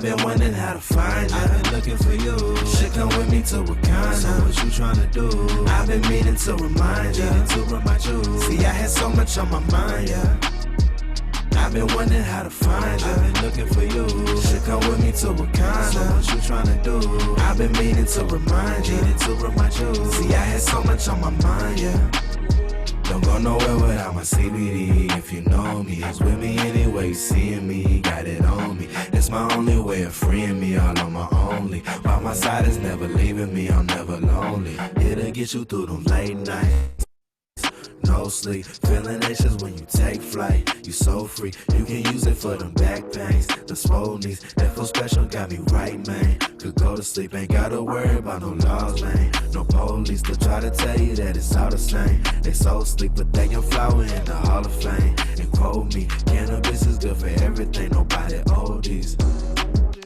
I've been wondering how to find you. I've been looking for you. You should come with me to Wakanna. So what you tryna do? I've been meaning to remind you. To remind you. See, I had so much on my mind, yeah. I've been wondering how to find you. I've been looking for you. You should come with me to Wakanna. So what you tryna do? I've been meaning to remind you. To remind you. See, I had so much on my mind, yeah. Don't go nowhere without my CBD. If you know me, it's with me anyway. Seeing me, got it on me. It's my only way of freeing me, all on my only. By my side is never leaving me, I'm never lonely. It'll get you through them late nights. No sleep, feeling anxious when you take flight. You so free, you can use it for them back pains. The swole knees, that feel special got me right, man. Could go to sleep, ain't gotta worry about no laws, man. No police to try to tell you that it's all the same. They so sleep, but they young flower in the Hall of Fame. And quote me, cannabis is good for everything, nobody oldies.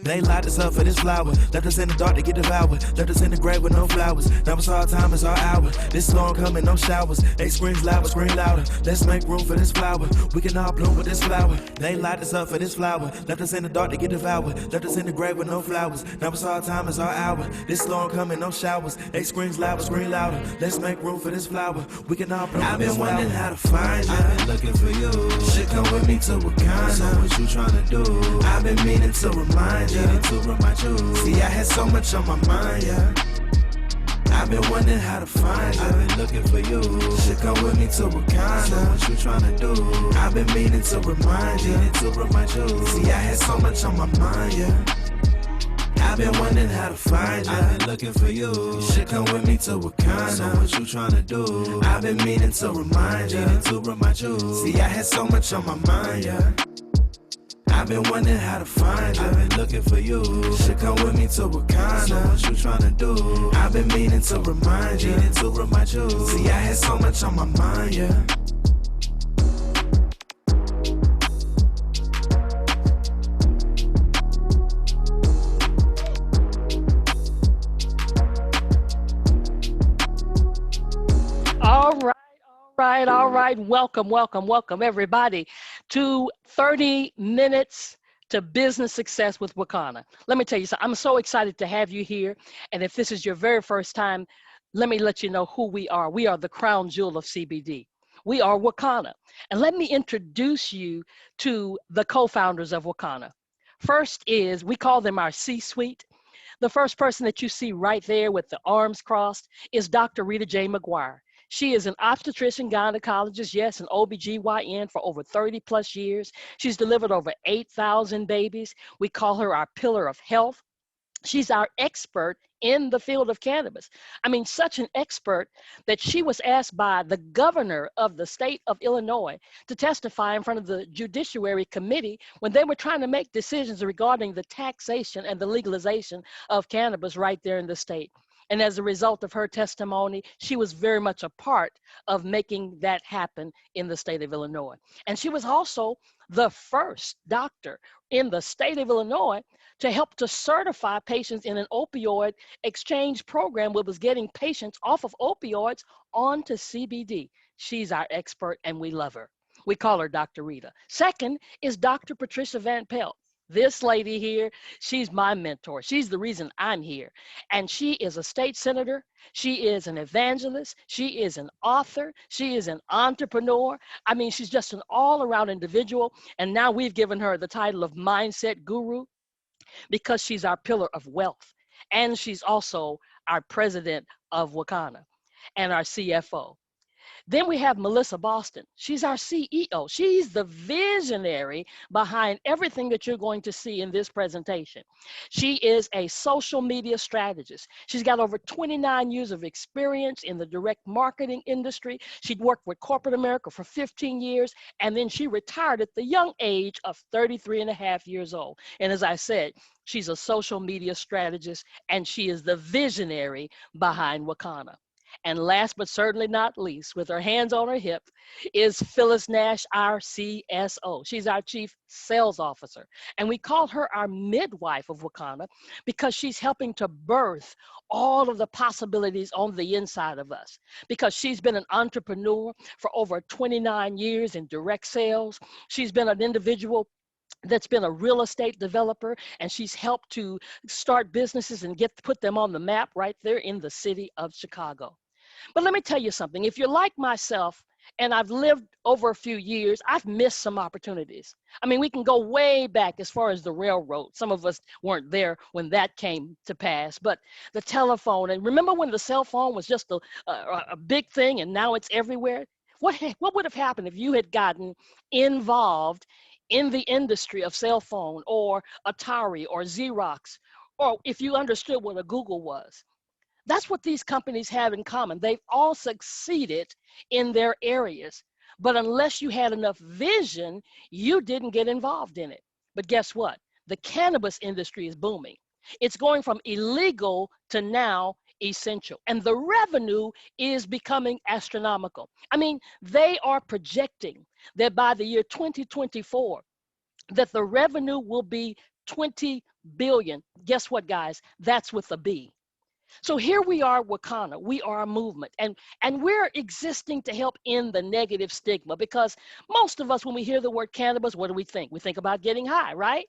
They light us up for this flower. Left us in the dark to get devoured. Left us in the grave with no flowers. Now it's our time, it's our hour. This storm coming, no showers. They screams louder, scream louder. Let's make room for this flower. We can all bloom with this flower. They light us up for this flower. Left us in the dark to get devoured. Left us in the grave with no flowers. Now it's our time, it's our hour. This storm coming, no showers. They screams louder, scream louder. Let's make room for this flower. We can all bloom with this flower. I've been wondering how to find you. I've been looking for you. You should come with me to Wakanna. So what you tryna do? I've been meaning to remind you. To remind you. See, I had so much on my mind, yeah. I've been wondering how to find you. I've been looking for you. You should come with me to Wakanna. So what you tryna do? I've been meaning to remind you. To remind you. See, I had so much on my mind, yeah. I've been wondering how to find you. I've been looking for you. You should come with me to Wakanna. So what you tryna do? I've been meaning to remind you. To remind you. See, I had so much on my mind, yeah. I've been wondering how to find you. I've been looking for you. You should come with me to Wakanna. So what you tryna do? I've been meaning to remind you. To remind you. See, I had so much on my mind, yeah. All right. Welcome, everybody, to 30 Minutes to Business Success with Wakanna. Let me tell you something. I'm so excited to have you here. And if this is your very first time, let me let you know who we are. We are the crown jewel of CBD. We are Wakanna. And let me introduce you to the co-founders of Wakanna. First is, we call them our C-suite. The first person that you see right there with the arms crossed is Dr. Rita J. McGuire. She is an obstetrician, gynecologist, yes, an OBGYN for over 30 plus years. She's delivered over 8,000 babies. We call her our pillar of health. She's our expert in the field of cannabis. I mean, such an expert that she was asked by the governor of the state of Illinois to testify in front of the Judiciary Committee when they were trying to make decisions regarding the taxation and the legalization of cannabis right there in the state. And as a result of her testimony, she was very much a part of making that happen in the state of Illinois. And she was also the first doctor in the state of Illinois to help to certify patients in an opioid exchange program that was getting patients off of opioids onto CBD. She's our expert and we love her. We call her Dr. Rita. Second is Dr. Patricia Van Pelt. This lady here, she's my mentor. She's the reason I'm here. And she is a state senator. She is an evangelist. She is an author. She is an entrepreneur. I mean, she's just an all-around individual. And now we've given her the title of Mindset Guru because she's our pillar of wealth. And she's also our president of Wakanna and our CFO. Then we have Melissa Boston. She's our CEO. She's the visionary behind everything that you're going to see in this presentation. She is a social media strategist. She's got over 29 years of experience in the direct marketing industry. She'd worked with corporate America for 15 years, and then she retired at the young age of 33 and a half years old. And as I said, she's a social media strategist, and she is the visionary behind Wakanna. And last but certainly not least, with her hands on her hip, is Phyllis Nash, our CSO. She's our Chief Sales Officer. And we call her our midwife of Wakanna because she's helping to birth all of the possibilities on the inside of us. Because she's been an entrepreneur for over 29 years in direct sales. She's been an individual that's been a real estate developer, and she's helped to start businesses and put them on the map right there in the city of Chicago. But let me tell you something. If you're like myself, and I've lived over a few years, I've missed some opportunities. I mean, we can go way back as far as the railroad. Some of us weren't there when that came to pass, but the telephone, and remember when the cell phone was just a big thing and now it's everywhere? What would have happened if you had gotten involved in the industry of cell phone or Atari or Xerox, or if you understood what a Google was? That's what these companies have in common. They've all succeeded in their areas. But unless you had enough vision, you didn't get involved in it. But guess what? The cannabis industry is booming. It's going from illegal to now essential. And the revenue is becoming astronomical. I mean, they are projecting that by the year 2024, that the revenue will be 20 billion. Guess what, guys? That's with a B. So here we are, Wakanna. We are a movement, and we're existing to help end the negative stigma, because most of us, when we hear the word cannabis, what do we think? We think about getting high, right?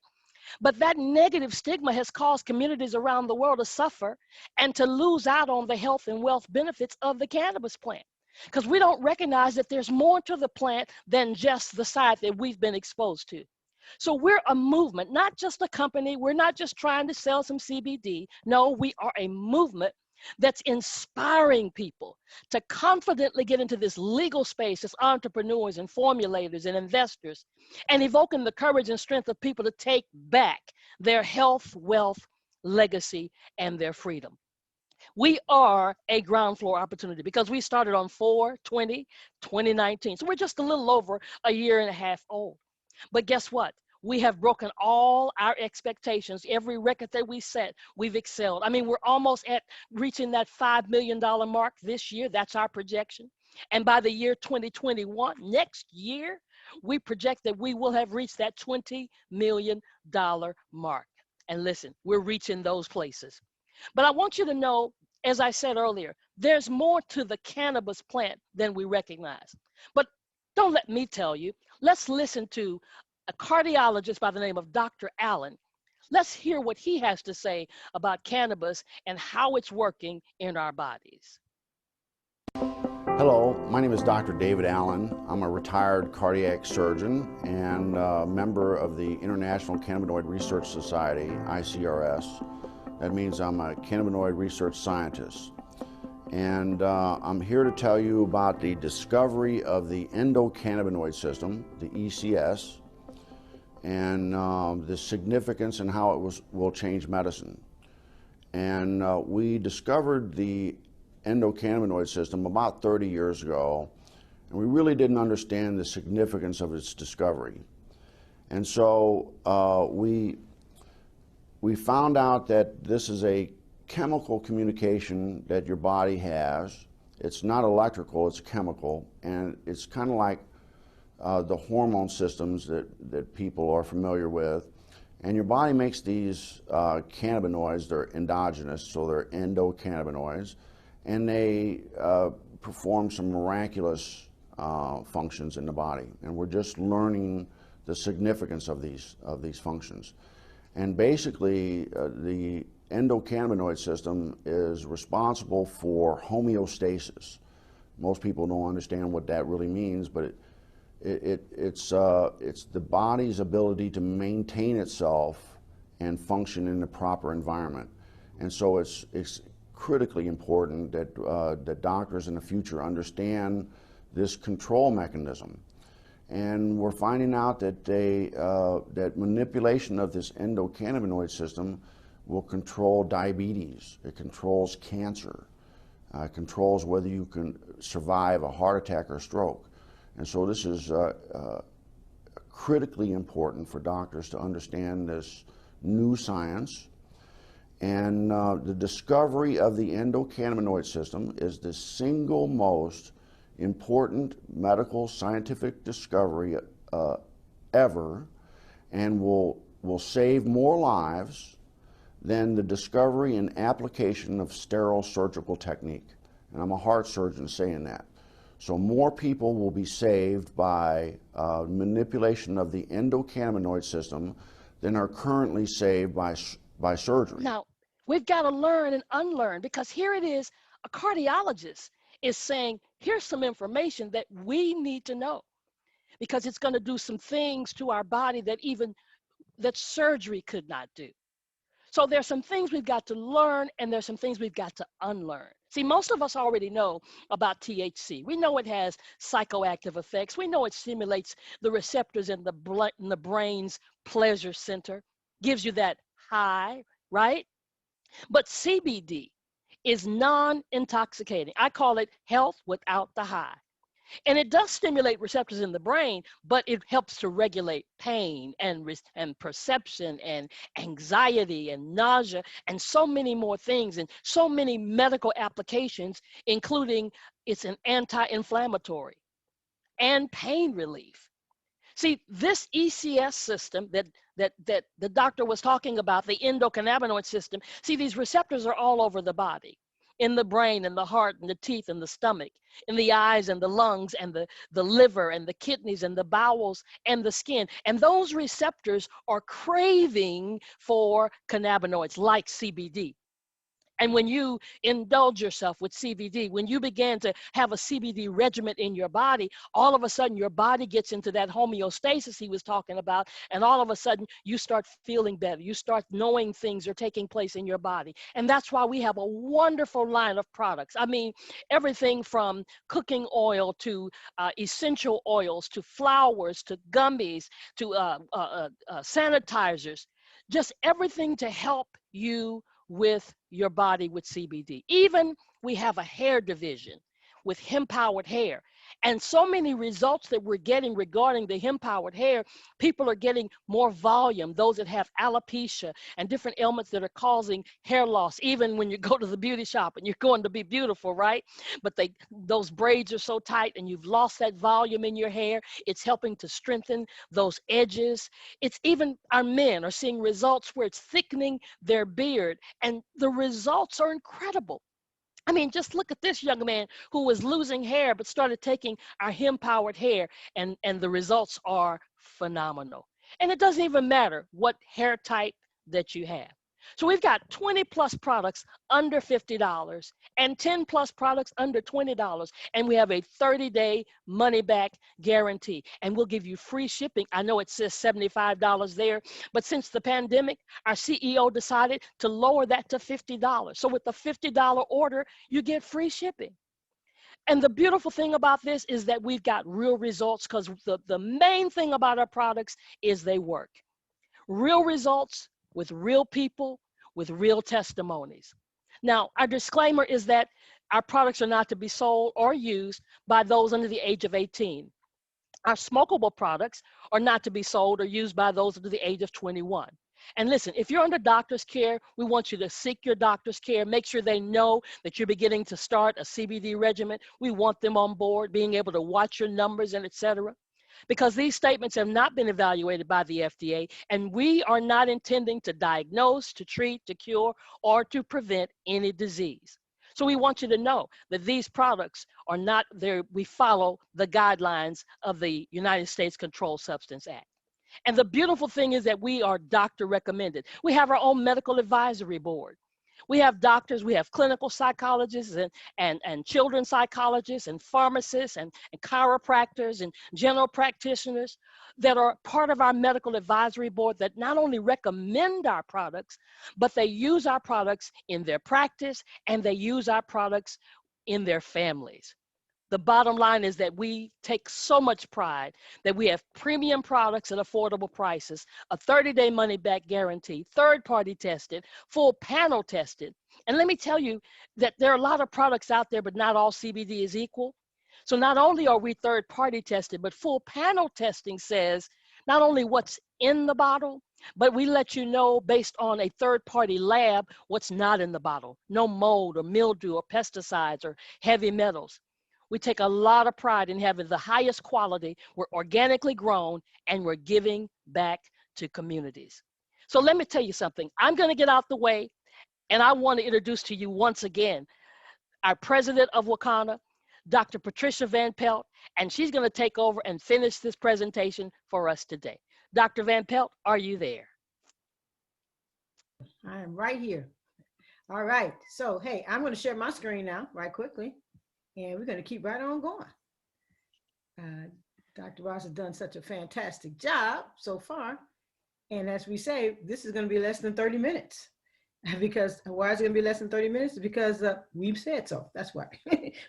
But that negative stigma has caused communities around the world to suffer and to lose out on the health and wealth benefits of the cannabis plant, because we don't recognize that there's more to the plant than just the side that we've been exposed to. So we're a movement, not just a company. We're not just trying to sell some CBD. No, we are a movement that's inspiring people to confidently get into this legal space as entrepreneurs and formulators and investors, and evoking the courage and strength of people to take back their health, wealth, legacy, and their freedom. We are a ground floor opportunity because we started on 4/20/2019. So we're just a little over a year and a half old. But guess what? We have broken all our expectations. Every record that we set, we've excelled. I mean, we're almost at reaching that $5 million mark this year. That's our projection. And by the year 2021, next year, we project that we will have reached that $20 million mark. And listen, we're reaching those places. But I want you to know, as I said earlier, there's more to the cannabis plant than we recognize. But don't let me tell you. Let's listen to a cardiologist by the name of Dr. Allen. Let's hear what he has to say about cannabis and how it's working in our bodies. Hello, my name is Dr. David Allen. I'm a retired cardiac surgeon and a member of the International Cannabinoid Research Society, ICRS. That means I'm a cannabinoid research scientist. And I'm here to tell you about the discovery of the endocannabinoid system, the ECS, and the significance and how it will change medicine. And we discovered the endocannabinoid system about 30 years ago, and we really didn't understand the significance of its discovery. And so we found out that this is a chemical communication that your body has. It's not electrical, it's chemical, and it's kind of like the hormone systems that people are familiar with. And your body makes these cannabinoids. They're endogenous, so they're endocannabinoids, and they perform some miraculous functions in the body. And we're just learning the significance of these functions. And basically, the endocannabinoid system is responsible for homeostasis. Most people don't understand what that really means, but it's the body's ability to maintain itself and function in the proper environment. And so it's critically important that doctors in the future understand this control mechanism. And we're finding out that that manipulation of this endocannabinoid system will control diabetes. It controls cancer. It controls whether you can survive a heart attack or stroke. And so this is critically important for doctors to understand this new science. And the discovery of the endocannabinoid system is the single most important medical scientific discovery ever, and will save more lives than the discovery and application of sterile surgical technique. And I'm a heart surgeon saying that. So more people will be saved by manipulation of the endocannabinoid system than are currently saved by surgery. Now, we've got to learn and unlearn, because here it is, a cardiologist is saying, here's some information that we need to know, because it's going to do some things to our body that even that surgery could not do. So there's some things we've got to learn, and there's some things we've got to unlearn. See, most of us already know about THC. We know it has psychoactive effects. We know it stimulates the receptors in the brain's pleasure center, gives you that high, right? But CBD is non-intoxicating. I call it health without the high. And it does stimulate receptors in the brain, but it helps to regulate pain and perception and anxiety and nausea and so many more things, and so many medical applications, including it's an anti-inflammatory and pain relief. See, this ECS system that the doctor was talking about, the endocannabinoid system, see, these receptors are all over the body, in the brain and the heart and the teeth and the stomach, in the eyes and the lungs and the liver and the kidneys and the bowels and the skin. And those receptors are craving for cannabinoids like CBD. And when you indulge yourself with CBD, when you begin to have a CBD regimen in your body, all of a sudden your body gets into that homeostasis he was talking about, and all of a sudden you start feeling better. You start knowing things are taking place in your body. And that's why we have a wonderful line of products. I mean, everything from cooking oil to essential oils to flowers to gummies to sanitizers, just everything to help you with your body with CBD. Even we have a hair division with hemp-powered hair. And so many results that we're getting regarding the hemp-powered hair, people are getting more volume, those that have alopecia and different ailments that are causing hair loss, even when you go to the beauty shop and you're going to be beautiful, right? But those braids are so tight and you've lost that volume in your hair. It's helping to strengthen those edges. It's even our men are seeing results where it's thickening their beard, and the results are incredible. I mean, just look at this young man who was losing hair but started taking our hemp-powered hair, and the results are phenomenal. And it doesn't even matter what hair type that you have. So we've got 20 plus products under $50 and 10 plus products under $20. And we have a 30-day money-back guarantee. And we'll give you free shipping. I know it says $75 there, but since the pandemic, our CEO decided to lower that to $50. So with the $50 order, you get free shipping. And the beautiful thing about this is that we've got real results, because the main thing about our products is they work. Real results with real people, with real testimonies. Now, our disclaimer is that our products are not to be sold or used by those under the age of 18. Our smokable products are not to be sold or used by those under the age of 21. And listen, if you're under doctor's care, we want you to seek your doctor's care. Make sure they know that you're beginning to start a CBD regimen. We want them on board, being able to watch your numbers and et cetera, because these statements have not been evaluated by the FDA, and we are not intending to diagnose, to treat, to cure, or to prevent any disease. So we want you to know that these products are not there. We follow the guidelines of the United States Controlled Substance Act. And the beautiful thing is that we are doctor recommended. We have our own medical advisory board. We have doctors, we have clinical psychologists and children's psychologists and pharmacists and chiropractors and general practitioners that are part of our medical advisory board that not only recommend our products, but they use our products in their practice, and they use our products in their families. The bottom line is that we take so much pride that we have premium products at affordable prices, a 30-day money-back guarantee, third-party tested, full panel tested. And let me tell you that there are a lot of products out there, but not all CBD is equal. So not only are we third-party tested, but full panel testing says not only what's in the bottle, but we let you know based on a third-party lab what's not in the bottle. No mold or mildew or pesticides or heavy metals. We take a lot of pride in having the highest quality. We're organically grown, and we're giving back to communities. So let me tell you something. I'm going to get out the way, and I want to introduce to you once again our president of Wakanna, Dr. Patricia Van Pelt, and she's going to take over and finish this presentation for us today. Dr. Van Pelt, are you there? I am right here. All right. So, hey, I'm going to share my screen now right quickly, and we're going to keep right on going. Dr. Ross has done such a fantastic job so far. And as we say, this is going to be less than 30 minutes. Because why is it going to be less than 30 minutes? Because we've said so. That's why.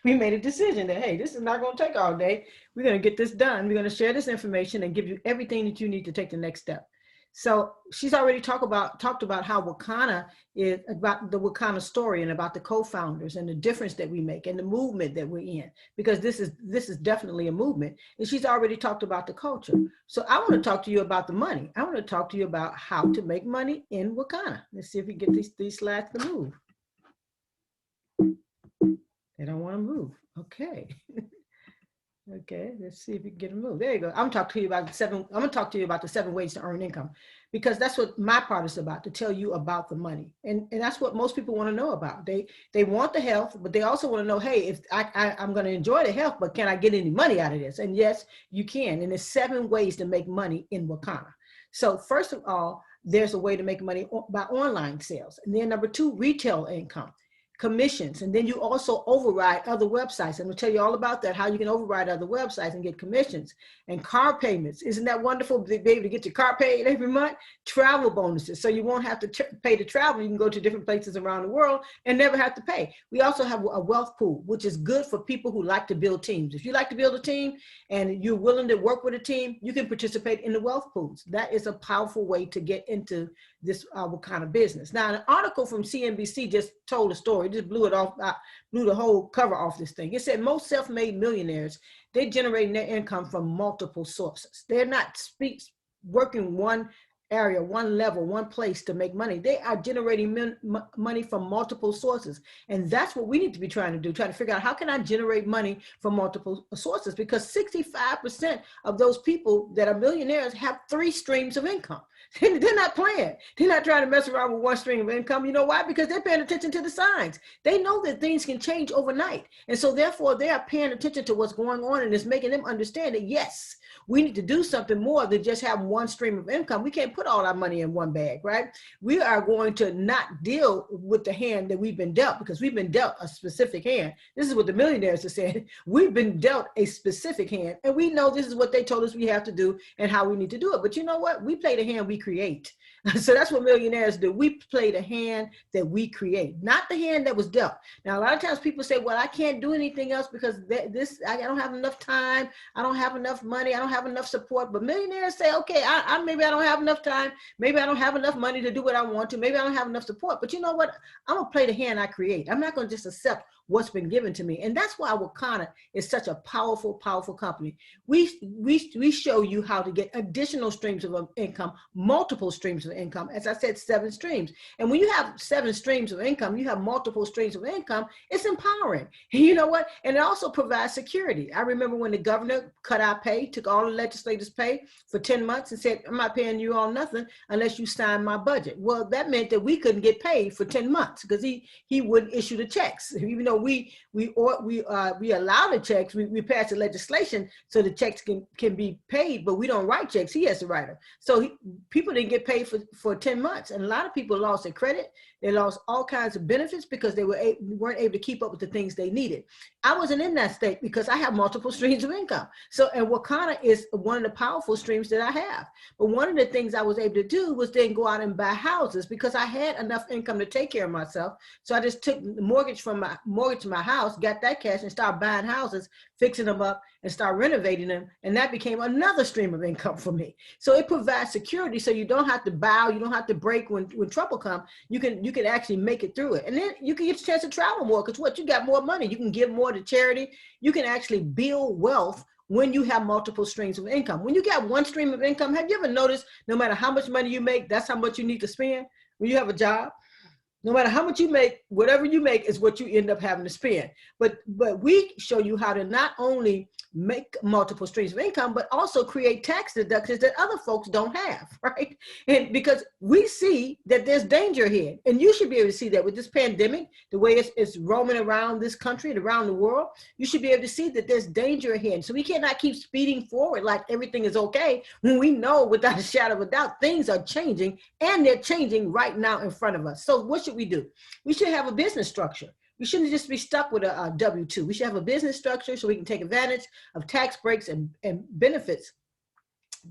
We made a decision that, hey, this is not going to take all day. We're going to get this done. We're going to share this information and give you everything that you need to take the next step. So she's already talked about how Wakanna is, about the Wakanna story and about the co-founders and the difference that we make and the movement that we're in, because this is definitely a movement. And she's already talked about the culture. So I want to talk to you about the money. I want to talk to you about how to make money in Wakanna. Let's see if we get these slides to move. They don't want to move. Okay. Okay, let's see if we can get a move. There you go. I'm gonna talk to you about the 7 ways to earn income, because that's what my part is about, to tell you about the money. And that's what most people want to know about. They want the health, but they also want to know, hey, if I'm gonna enjoy the health, but can I get any money out of this? And yes, you can. And there's 7 ways to make money in Wakanna. So first of all, there's a way to make money by online sales. And then number 2, retail income. Commissions, and then you also override other websites. And we'll tell you all about that, how you can override other websites and get commissions. And car payments. Isn't that wonderful to be able to get your car paid every month? Travel bonuses, so you won't have to pay to travel. You can go to different places around the world and never have to pay. We also have a wealth pool, which is good for people who like to build teams. If you like to build a team and you're willing to work with a team, you can participate in the wealth pools. That is a powerful way to get into this kind of business. Now, an article from CNBC just told a story. It just blew it off, blew the whole cover off this thing. It said most self-made millionaires, they generate net income from multiple sources. They're not working one area, one level, one place to make money. They are generating money from multiple sources. And that's what we need to be trying to do, trying to figure out how can I generate money from multiple sources, because 65% of those people that are millionaires have 3 streams of income. They're not playing. They're not trying to mess around with one stream of income. You know why? Because they're paying attention to the signs. They know that things can change overnight. And so therefore they are paying attention to what's going on, and it's making them understand that, yes, we need to do something more than just have one stream of income. We can't put all our money in one bag, right? We are going to not deal with the hand that we've been dealt, because we've been dealt a specific hand. This is what the millionaires are saying. We've been dealt a specific hand, and we know this is what they told us we have to do and how we need to do it. But you know what? We play the hand we create. So that's what millionaires do. We play the hand that we create, not the hand that was dealt. Now, a lot of times people say, well, I can't do anything else because I don't have enough time. I don't have enough money. I don't have enough support. But millionaires say, okay, maybe I don't have enough time. Maybe I don't have enough money to do what I want to. Maybe I don't have enough support. But you know what? I'm going to play the hand I create. I'm not going to just accept what's been given to me. And that's why Wakanna is such a powerful, powerful company. We show you how to get additional streams of income, multiple streams of income. As I said, 7 streams. And when you have 7 streams of income, you have multiple streams of income, it's empowering. And you know what? And it also provides security. I remember when the governor cut our pay, took all the legislators' pay for 10 months and said, I'm not paying you all nothing unless you sign my budget. Well, that meant that we couldn't get paid for 10 months because he wouldn't issue the checks. Even though we allow the checks, we pass the legislation so the checks can be paid, but we don't write checks. He has to write them. So people didn't get paid for 10 months. And a lot of people lost their credit. They lost all kinds of benefits because they weren't able to keep up with the things they needed. I wasn't in that state because I have multiple streams of income. So, and Wakanna is one of the powerful streams that I have. But one of the things I was able to do was then go out and buy houses because I had enough income to take care of myself. So I just took the mortgage my house, got that cash and started buying houses, fixing them up and start renovating them. And that became another stream of income for me. So it provides security. So you don't have to bow, you don't have to break when trouble comes. You can actually make it through it. And then you can get a chance to travel more because you got more money. You can give more to charity. You can actually build wealth when you have multiple streams of income. When you got one stream of income, have you ever noticed no matter how much money you make, that's how much you need to spend when you have a job? No matter how much you make, whatever you make is what you end up having to spend. But we show you how to not only make multiple streams of income, but also create tax deductions that other folks don't have, right? And because we see that there's danger here, and you should be able to see that with this pandemic, the way it's roaming around this country and around the world, you should be able to see that there's danger ahead. So we cannot keep speeding forward like everything is okay when we know without a shadow of a doubt things are changing, and they're changing right now in front of us. So what should we do? We should have a business structure. We shouldn't just be stuck with a W-2. We should have a business structure so we can take advantage of tax breaks and benefits.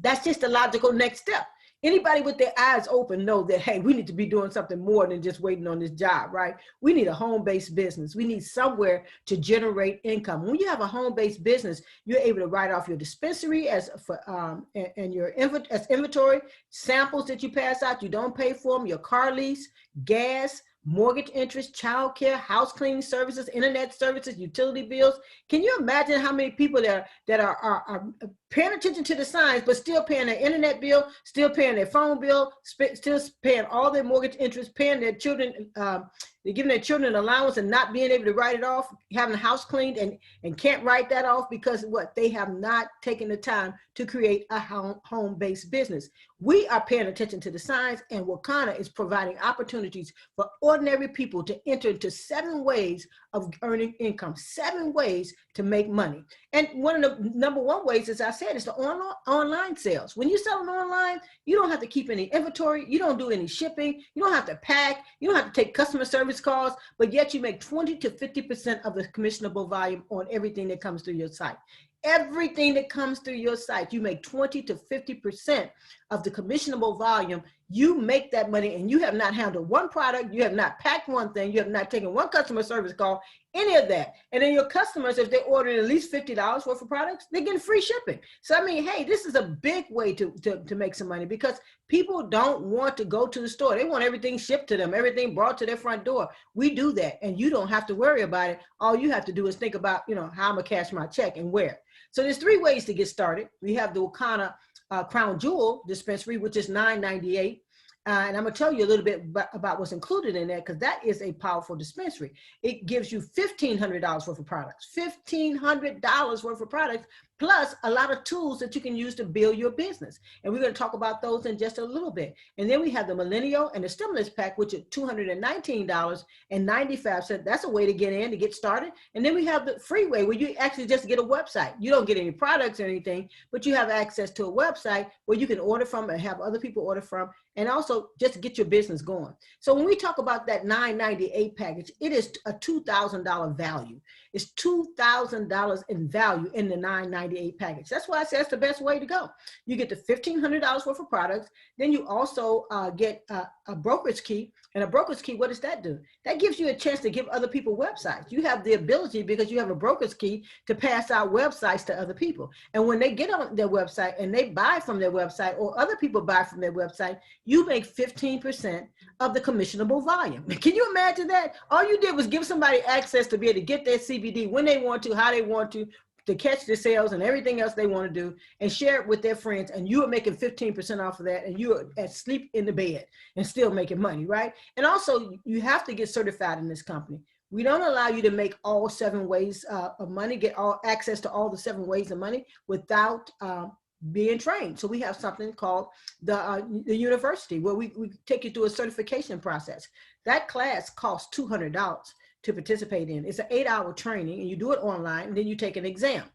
That's just the logical next step. Anybody with their eyes open know that, hey, we need to be doing something more than just waiting on this job, right? We need a home-based business. We need somewhere to generate income. When you have a home-based business, you're able to write off your dispensary as your inventory, samples that you pass out, you don't pay for them, your car lease, gas, mortgage interest, childcare, house cleaning services, internet services, utility bills. Can you imagine how many people that are paying attention to the signs, but still paying their internet bill, still paying their phone bill, still paying all their mortgage interest, paying their children, they're giving their children an allowance and not being able to write it off, having the house cleaned and can't write that off because what? They have not taken the time to create a home-based business. We are paying attention to the signs, and Wakanna is providing opportunities for ordinary people to enter into 7 ways of earning income, 7 ways to make money. And one of the number one ways, as I said, is the online sales. When you're selling online, you don't have to keep any inventory. You don't do any shipping. You don't have to pack. You don't have to take customer service calls, but yet you make 20 to 50% of the commissionable volume on everything that comes through your site. Everything that comes through your site, you make 20 to 50% of the commissionable volume. You make that money, and you have not handled one product. You have not packed one thing. You have not taken one customer service call, any of that. And then your customers, if they order at least $50 worth of products, they're getting free shipping. So, I mean, hey, this is a big way to make some money, because people don't want to go to the store. They want everything shipped to them, everything brought to their front door. We do that, and you don't have to worry about it. All you have to do is think about, how I'm gonna cash my check and where. So there's 3 ways to get started. We have the Wakanna Crown Jewel dispensary, which is $9.98. And I'm gonna tell you a little bit about what's included in that, because that is a powerful dispensary. It gives you $1,500 worth of products, $1,500 worth of products, plus a lot of tools that you can use to build your business. And we're gonna talk about those in just a little bit. And then we have the Millennial and the Stimulus Pack, which is $219.95. That's a way to get in, to get started. And then we have the Freeway, where you actually just get a website. You don't get any products or anything, but you have access to a website where you can order from and have other people order from, and also just to get your business going. So when we talk about that $9.98 package, it is a $2,000 value. It's $2,000 in value in the $9.98 package. That's why I say that's the best way to go. You get the $1,500 worth of products. Then you also get a brokerage key. And a brokerage key, what does that do? That gives you a chance to give other people websites. You have the ability, because you have a brokerage key, to pass out websites to other people. And when they get on their website and they buy from their website, or other people buy from their website, you make 15% of the commissionable volume. Can you imagine that? All you did was give somebody access to be able to get their CBD when they want to, how they want to catch the sales and everything else they want to do, and share it with their friends. And you are making 15% off of that, and you are asleep in the bed and still making money, right? And also, you have to get certified in this company. We don't allow you to make all 7 ways of money, get all access to all the 7 ways of money without being trained. So we have something called the university, where we take you through a certification process. That class costs $200 to participate in. It's an 8-hour training, and you do it online, and then you take an exam.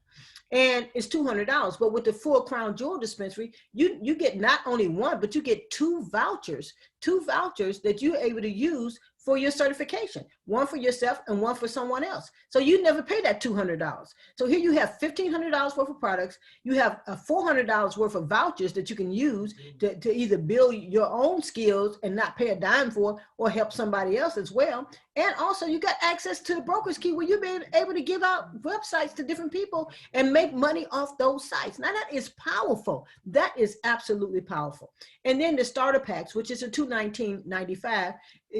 And it's $200. But with the full Crown Jewel dispensary, you get not only 1, but you get 2 vouchers that you're able to use for your certification, 1 for yourself and 1 for someone else. So you never pay that $200. So here you have $1,500 worth of products. You have $400 worth of vouchers that you can use to either build your own skills and not pay a dime for, or help somebody else as well. And also you got access to the broker's key, where you've been able to give out websites to different people and make money off those sites. Now that is powerful. That is absolutely powerful. And then the starter packs, which is a $219.95,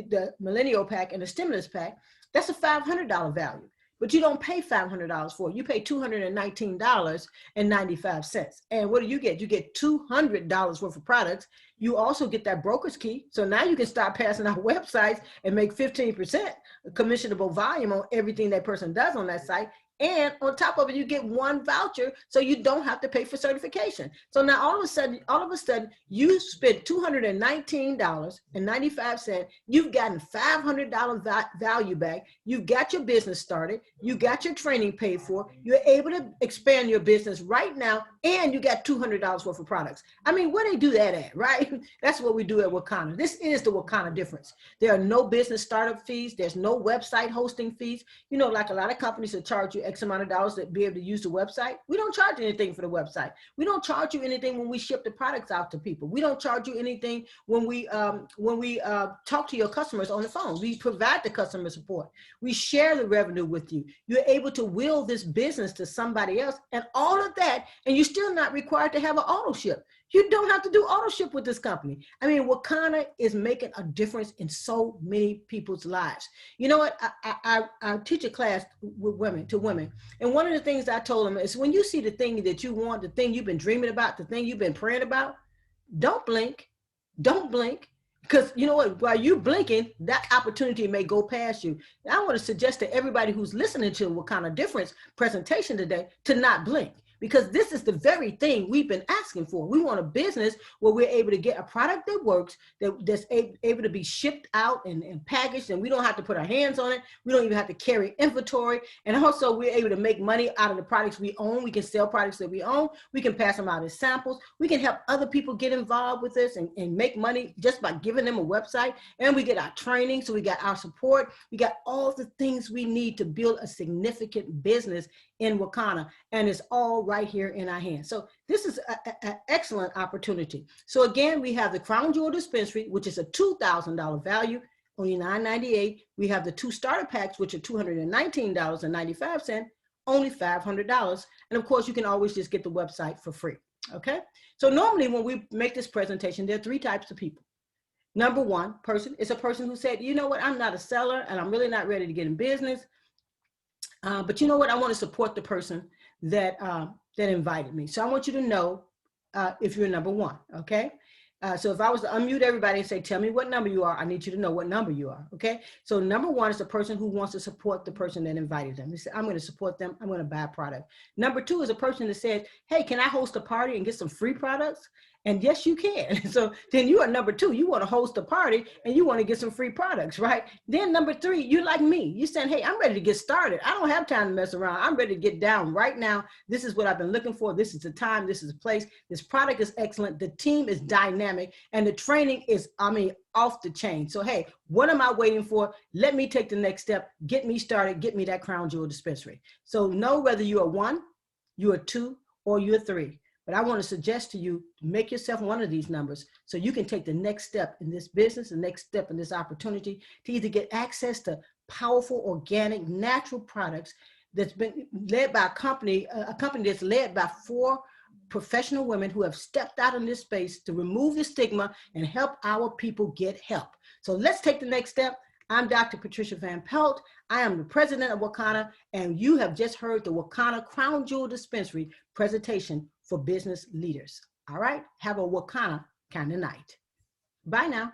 the Millennial Pack and the Stimulus Pack, that's a $500 value. But you don't pay $500 for it. You pay $219.95. And what do? You get $200 worth of products. You also get that broker's key. So now you can start passing out websites and make 15% commissionable volume on everything that person does on that site. And on top of it, you get one voucher, so you don't have to pay for certification. So now all of a sudden, you spent $219.95. You've gotten $500 value back. You've got your business started. You got your training paid for. You're able to expand your business right now, and you got $200 worth of products. I mean, where they do that at, right? That's what we do at Wakanna. This is the Wakanna difference. There are no business startup fees. There's no website hosting fees. You know, like a lot of companies that charge you X amount of dollars to be able to use the website. We don't charge anything for the website. We don't charge you anything when we ship the products out to people. We don't charge you anything when we talk to your customers on the phone. We provide the customer support. We share the revenue with you. You're able to will this business to somebody else, and all of that, and you're still not required to have an auto ship. You don't have to do auto ship with this company. I mean, Wakanna is making a difference in so many people's lives. You know what? I teach a class with women, and one of the things I told them is, when you see the thing that you want, the thing you've been dreaming about, the thing you've been praying about, don't blink. Don't blink. Because you know what, while you're blinking, that opportunity may go past you. And I want to suggest to everybody who's listening to Wakanna Difference presentation today to not blink, because this is the very thing we've been asking for. We want a business where we're able to get a product that works, that's able to be shipped out and packaged, and we don't have to put our hands on it. We don't even have to carry inventory. And also, we're able to make money out of the products we own. We can sell products that we own. We can pass them out as samples. We can help other people get involved with this and make money just by giving them a website. And we get our training, so we got our support. We got all the things we need to build a significant business in Wakanna, and it's all right here in our hands. So this is an excellent opportunity. So again, we have the Crown Jewel Dispensary, which is a $2,000 value, only $998. We have the 2 starter packs, which are $219.95, only $500. And of course, you can always just get the website for free, okay? So normally when we make this presentation, there are 3 types of people. Number one person is a person who said, you know what, I'm not a seller and I'm really not ready to get in business. But you know what? I want to support the person that invited me. So I want you to know if you're number one, okay? So if I was to unmute everybody and say, tell me what number you are, I need you to know what number you are, okay? So number one is the person who wants to support the person that invited them. They say, I'm going to support them. I'm going to buy a product. Number two is a person that says, hey, can I host a party and get some free products? And yes, you can. So then you are number two. You want to host a party and you want to get some free products, right? Then number three, you're like me. You're saying, hey, I'm ready to get started. I don't have time to mess around. I'm ready to get down right now. This is what I've been looking for. This is the time. This is the place. This product is excellent. The team is dynamic and the training is, off the chain. So, hey, what am I waiting for? Let me take the next step. Get me started. Get me that Crown Jewel Dispensary. So know whether you are 1, you are 2, or you're 3. But I want to suggest to you, make yourself one of these numbers so you can take the next step in this business, the next step in this opportunity to either get access to powerful, organic, natural products that's been led by a company that's led by 4 professional women who have stepped out in this space to remove the stigma and help our people get help. So let's take the next step. I'm Dr. Patricia Van Pelt. I am the president of Wakanna, and you have just heard the Wakanna Crown Jewel Dispensary presentation for business leaders. All right, have a Wakanna kind of night. Bye now.